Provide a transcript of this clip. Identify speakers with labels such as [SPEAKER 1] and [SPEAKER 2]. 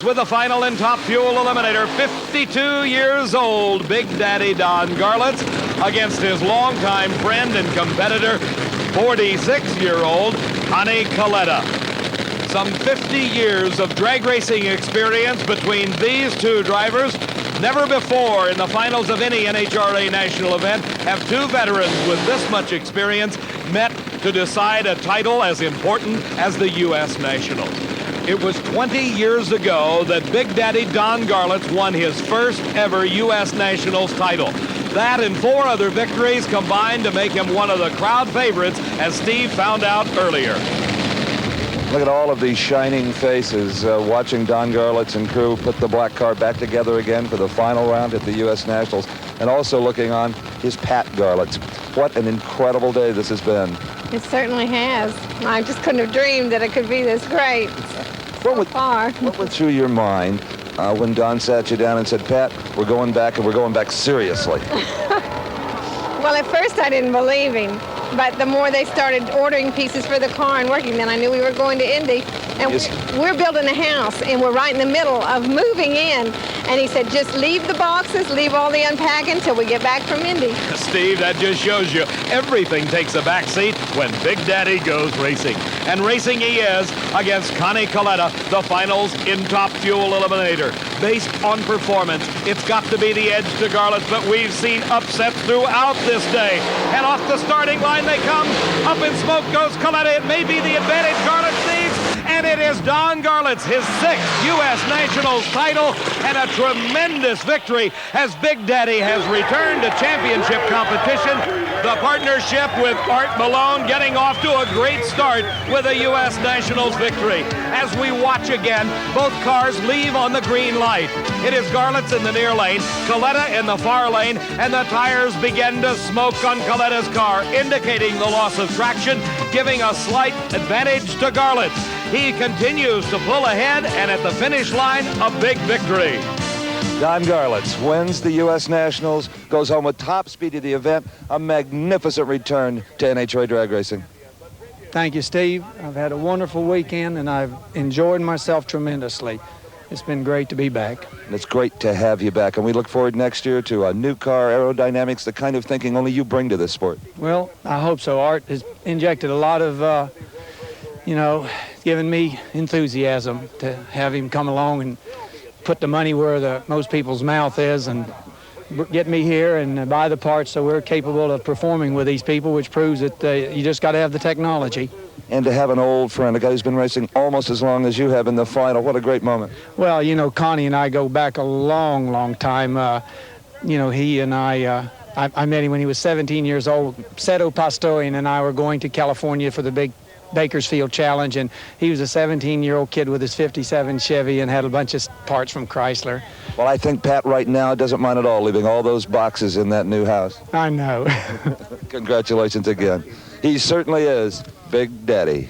[SPEAKER 1] With the final in Top Fuel Eliminator, 52 years old, Big Daddy Don Garlits against his longtime friend and competitor, 46-year-old Connie Kalitta. Some 50 years of drag racing experience between these two drivers. Never before in the finals of any NHRA national event have two veterans with this much experience met to decide a title as important as the U.S. Nationals. It was 20 years ago that Big Daddy Don Garlits won his first ever U.S. Nationals title. That and 4 other victories combined to make him one of the crowd favorites, as Steve found out earlier.
[SPEAKER 2] Look at all of these shining faces watching Don Garlits and crew put the black car back together again for the final round at the U.S. Nationals. And also looking on is Pat Garlits. What an incredible day this has been.
[SPEAKER 3] It certainly has. I just couldn't have dreamed that it could be this great so far.
[SPEAKER 2] What went through your mind when Don sat you down and said, Pat, we're going back, and we're going back seriously?
[SPEAKER 3] Well, at first I didn't believe him. But the more they started ordering pieces for the car and working, then I knew we were going to Indy. And we're building a house, and we're right in the middle of moving in. And he said, just leave the boxes, leave all the unpacking until we get back from Indy.
[SPEAKER 1] Steve, that just shows you everything takes a back seat when Big Daddy goes racing. And racing he is against Connie Kalitta, the finals in Top Fuel Eliminator. Based on performance, it's got to be the edge to Garlits, but we've seen upsets throughout this day. And off the starting line they come. Up in smoke goes Kalitta. It may be the advantage Garlits needs. And it is Don Garlits, his 6th U.S. Nationals title, and a tremendous victory as Big Daddy has returned to championship competition. The partnership with Art Malone getting off to a great start with a U.S. Nationals victory. As we watch again, both cars leave on the green light. It is Garlits in the near lane, Kalitta in the far lane, and the tires begin to smoke on Kalitta's car, indicating the loss of traction, giving a slight advantage to Garlits. He continues to pull ahead, and at the finish line, a big victory.
[SPEAKER 2] Don Garlits wins the U.S. Nationals, goes home with top speed of the event, a magnificent return to NHRA drag racing.
[SPEAKER 4] Thank you, Steve. I've had a wonderful weekend, and I've enjoyed myself tremendously. It's been great to be back.
[SPEAKER 2] And it's great to have you back, and we look forward next year to a new car, aerodynamics, the kind of thinking only you bring to this sport.
[SPEAKER 4] Well, I hope so. Art has injected a lot of, given me enthusiasm to have him come along and put the money where most people's mouth is and get me here and buy the parts so we're capable of performing with these people, which proves that you just got to have the technology.
[SPEAKER 2] And to have an old friend, a guy who's been racing almost as long as you have in the final, what a great moment.
[SPEAKER 4] Well, Connie and I go back a long, long time. He and I met him when he was 17 years old. Seto Pastorian and I were going to California for the big Bakersfield Challenge, and he was a 17-year-old kid with his 57 Chevy and had a bunch of parts from Chrysler.
[SPEAKER 2] Well, I think Pat right now doesn't mind at all leaving all those boxes in that new house.
[SPEAKER 4] I know.
[SPEAKER 2] Congratulations again. He certainly is Big Daddy.